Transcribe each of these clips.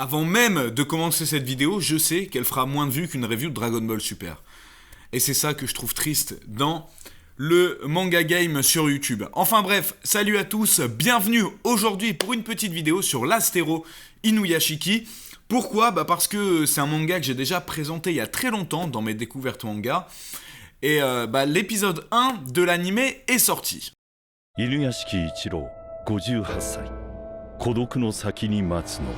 Avant même de commencer cette vidéo, je sais qu'elle fera moins de vues qu'une review de Dragon Ball Super. Et c'est ça que je trouve triste dans le manga game sur YouTube. Enfin bref, salut à tous, bienvenue aujourd'hui pour une petite vidéo sur l'Astéro Inuyashiki. Pourquoi ? Parce que c'est un manga que j'ai déjà présenté il y a très longtemps dans mes découvertes manga. Et l'épisode 1 de l'animé est sorti. Inuyashiki Ichiro, 58 歳. 孤独の先に待つの.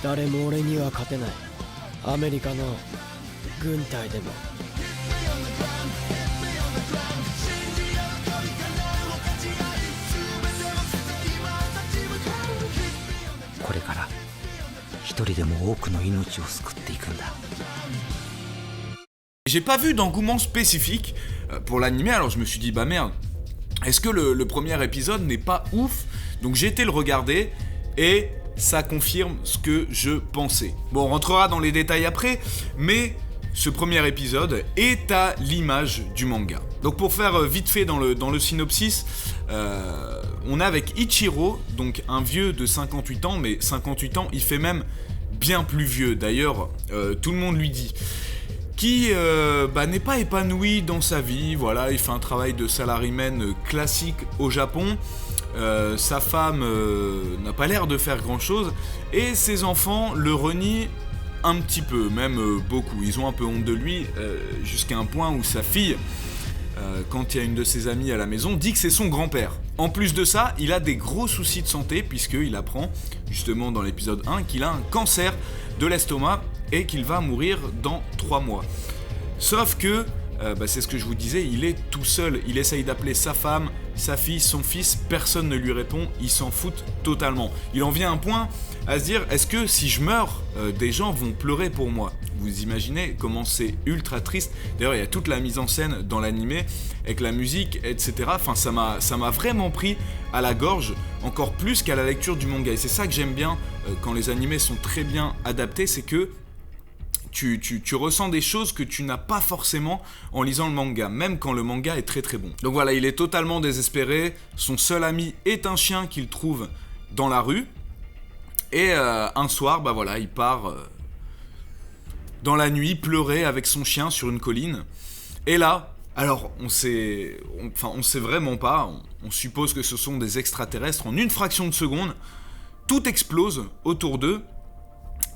誰も俺には勝てない。アメリカの軍隊でも。これから一人でも多くの命を救っていくんだ。 J'ai pas vu d'engouement spécifique pour l'animé, alors je me suis dit bah merde, est-ce que le premier épisode n'est pas ouf? Donc j'ai été le regarder et ça confirme ce que je pensais. Bon, on rentrera dans les détails après, mais ce premier épisode est à l'image du manga. Donc pour faire vite fait dans le synopsis, on a avec Ichiro, donc un vieux de 58 ans, mais 58 ans, il fait même bien plus vieux, d'ailleurs tout le monde lui dit, qui n'est pas épanoui dans sa vie, voilà, il fait un travail de salaryman classique au Japon. Sa femme n'a pas l'air de faire grand chose et ses enfants le renient un petit peu, même beaucoup. Ils ont un peu honte de lui jusqu'à un point où sa fille, quand il y a une de ses amies à la maison, dit que c'est son grand-père. En plus de ça, il a des gros soucis de santé puisqu'il apprend justement dans l'épisode 1 qu'il a un cancer de l'estomac et qu'il va mourir dans 3 mois. Sauf que c'est ce que je vous disais, il est tout seul, il essaye d'appeler sa femme, sa fille, son fils, personne ne lui répond, il s'en fout totalement. Il en vient à un point à se dire, est-ce que si je meurs, des gens vont pleurer pour moi? Vous imaginez comment c'est ultra triste. D'ailleurs, il y a toute la mise en scène dans l'animé, avec la musique, etc. Enfin, ça m'a vraiment pris à la gorge, encore plus qu'à la lecture du manga. Et c'est ça que j'aime bien quand les animés sont très bien adaptés, c'est que tu ressens des choses que tu n'as pas forcément en lisant le manga, même quand le manga est très très bon. Donc voilà, il est totalement désespéré, son seul ami est un chien qu'il trouve dans la rue, et un soir, il part dans la nuit pleurer avec son chien sur une colline, et là, alors on sait vraiment pas, on suppose que ce sont des extraterrestres, en une fraction de seconde, tout explose autour d'eux,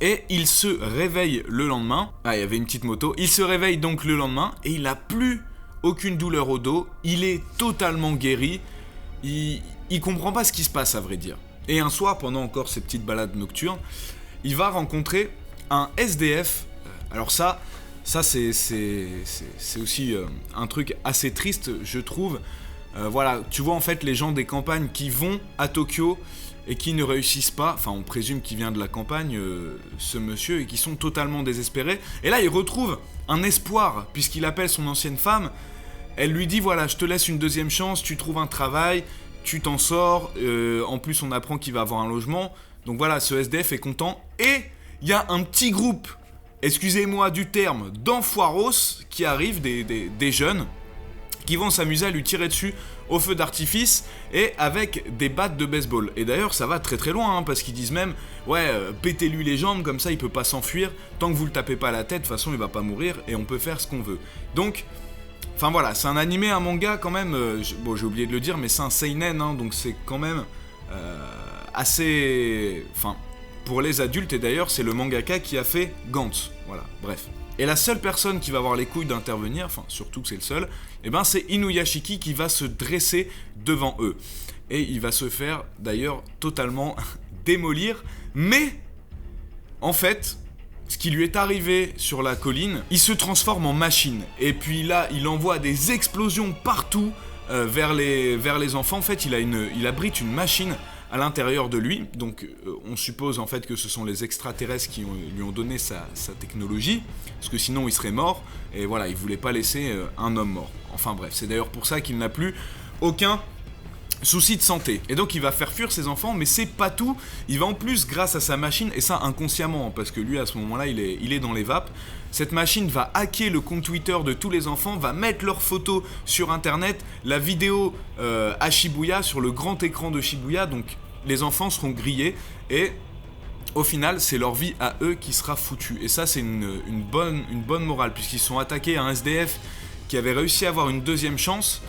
et il se réveille le lendemain. Ah, il y avait une petite moto. Il se réveille donc le lendemain et il n'a plus aucune douleur au dos. Il est totalement guéri. Il comprend pas ce qui se passe, à vrai dire. Et un soir, pendant encore ses petites balades nocturnes, il va rencontrer un SDF. Alors ça c'est aussi un truc assez triste, je trouve. Voilà, tu vois en fait les gens des campagnes qui vont à Tokyo et qui ne réussissent pas, enfin on présume qu'il vient de la campagne, ce monsieur, et qui sont totalement désespérés. Et là il retrouve un espoir, puisqu'il appelle son ancienne femme, elle lui dit voilà, je te laisse une deuxième chance, tu trouves un travail, tu t'en sors, en plus on apprend qu'il va avoir un logement, donc voilà, ce SDF est content, et il y a un petit groupe, excusez-moi du terme, d'enfoiros qui arrivent, des jeunes, qui vont s'amuser à lui tirer dessus au feu d'artifice et avec des battes de baseball. Et d'ailleurs ça va très très loin, parce qu'ils disent même pétez-lui les jambes, comme ça il peut pas s'enfuir, tant que vous le tapez pas à la tête, de toute façon il va pas mourir et on peut faire ce qu'on veut. Donc, enfin voilà, c'est un animé, un manga quand même, j'ai oublié de le dire, mais c'est un seinen, donc c'est quand même assez... Enfin, pour les adultes, et d'ailleurs c'est le mangaka qui a fait Gantz, voilà, bref. Et la seule personne qui va avoir les couilles d'intervenir, enfin surtout que c'est le seul, c'est Inuyashiki qui va se dresser devant eux. Et il va se faire d'ailleurs totalement démolir, mais en fait, ce qui lui est arrivé sur la colline, il se transforme en machine. Et puis là, il envoie des explosions partout vers les enfants. En fait, il abrite une machine à l'intérieur de lui, donc on suppose en fait que ce sont les extraterrestres qui lui ont donné sa technologie, parce que sinon il serait mort, et voilà, il voulait pas laisser un homme mort. Enfin bref, c'est d'ailleurs pour ça qu'il n'a plus aucun souci de santé. Et donc il va faire fuir ses enfants, mais c'est pas tout. Il va en plus, grâce à sa machine, et ça inconsciemment, parce que lui à ce moment-là il est dans les vapes, cette machine va hacker le compte Twitter de tous les enfants, va mettre leurs photos sur internet, la vidéo à Shibuya, sur le grand écran de Shibuya, donc les enfants seront grillés, et au final c'est leur vie à eux qui sera foutue. Et ça c'est une bonne morale, puisqu'ils sont attaqués à un SDF qui avait réussi à avoir une deuxième chance,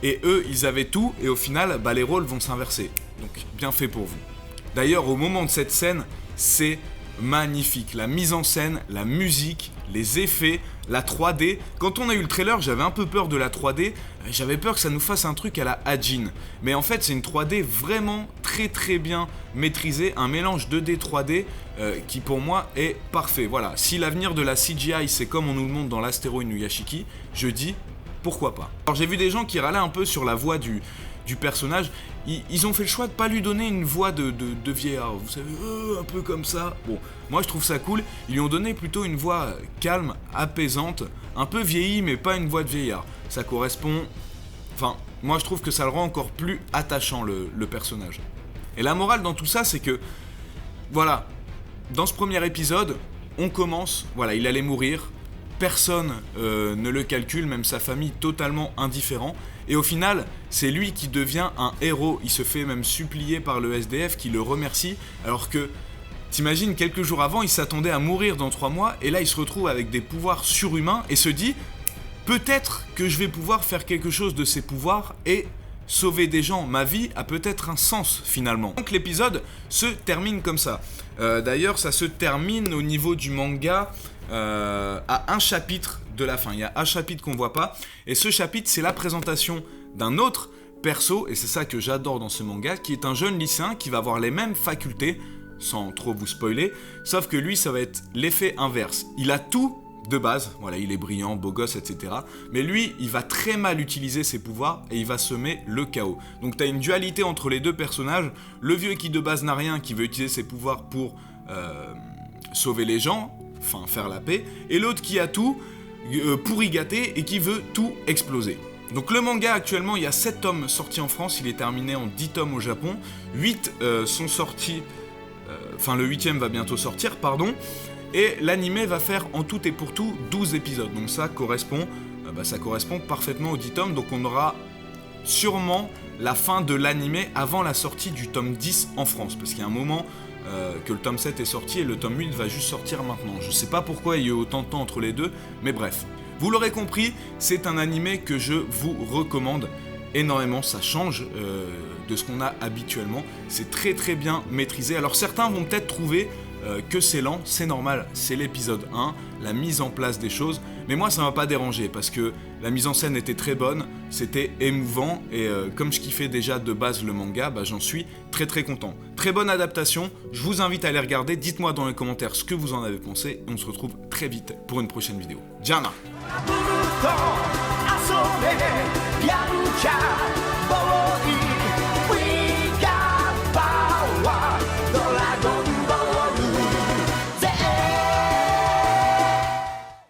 et eux, ils avaient tout, et au final, les rôles vont s'inverser. Donc, bien fait pour vous. D'ailleurs, au moment de cette scène, c'est magnifique. La mise en scène, la musique, les effets, la 3D. Quand on a eu le trailer, j'avais un peu peur de la 3D. J'avais peur que ça nous fasse un truc à la Hajin. Mais en fait, c'est une 3D vraiment très très bien maîtrisée. Un mélange 2D, 3D qui pour moi est parfait. Voilà, si l'avenir de la CGI, c'est comme on nous le montre dans l'Astéro Inuyashiki, je dis... pourquoi pas. Alors j'ai vu des gens qui râlaient un peu sur la voix du personnage. Ils ont fait le choix de pas lui donner une voix de vieillard, vous savez, un peu comme ça. Bon, moi je trouve ça cool. Ils lui ont donné plutôt une voix calme, apaisante, un peu vieillie, mais pas une voix de vieillard. Ça correspond... Enfin, moi je trouve que ça le rend encore plus attachant, le personnage. Et la morale dans tout ça, c'est que... Voilà, dans ce premier épisode, on commence... Voilà, il allait mourir... Personne ne le calcule, même sa famille totalement indifférent. Et au final, c'est lui qui devient un héros. Il se fait même supplier par le SDF qui le remercie. Alors que, t'imagines, quelques jours avant, il s'attendait à mourir dans 3 mois. Et là, il se retrouve avec des pouvoirs surhumains et se dit, peut-être que je vais pouvoir faire quelque chose de ces pouvoirs et sauver des gens. Ma vie a peut-être un sens finalement. Donc l'épisode se termine comme ça. D'ailleurs, ça se termine au niveau du manga... à un chapitre de la fin. Il y a un chapitre qu'on voit pas, et ce chapitre c'est la présentation d'un autre perso, et c'est ça que j'adore dans ce manga, qui est un jeune lycéen qui va avoir les mêmes facultés, sans trop vous spoiler, sauf que lui ça va être l'effet inverse. Il a tout de base, voilà, il est brillant, beau gosse, etc. Mais lui, il va très mal utiliser ses pouvoirs et il va semer le chaos. Donc t'as une dualité entre les deux personnages, le vieux qui de base n'a rien, qui veut utiliser ses pouvoirs pour sauver les gens, enfin faire la paix, et l'autre qui a tout pour y gâter et qui veut tout exploser. Donc le manga actuellement, il y a 7 tomes sortis en France, il est terminé en 10 tomes au Japon, 8 sont sortis, enfin le 8ème va bientôt sortir, pardon, et l'anime va faire en tout et pour tout 12 épisodes, donc ça correspond parfaitement aux 10 tomes, donc on aura sûrement la fin de l'anime avant la sortie du tome 10 en France, parce qu'il y a un moment... que le tome 7 est sorti et le tome 8 va juste sortir maintenant. Je sais pas pourquoi il y a eu autant de temps entre les deux, mais bref. Vous l'aurez compris, c'est un animé que je vous recommande énormément, ça change de ce qu'on a habituellement. C'est très très bien maîtrisé. Alors certains vont peut-être trouver que c'est lent, c'est normal, c'est l'épisode 1, la mise en place des choses, mais moi ça m'a pas dérangé parce que la mise en scène était très bonne, c'était émouvant et comme je kiffais déjà de base le manga, j'en suis très très content. Très bonne adaptation, je vous invite à aller regarder, dites-moi dans les commentaires ce que vous en avez pensé et on se retrouve très vite pour une prochaine vidéo. Diana!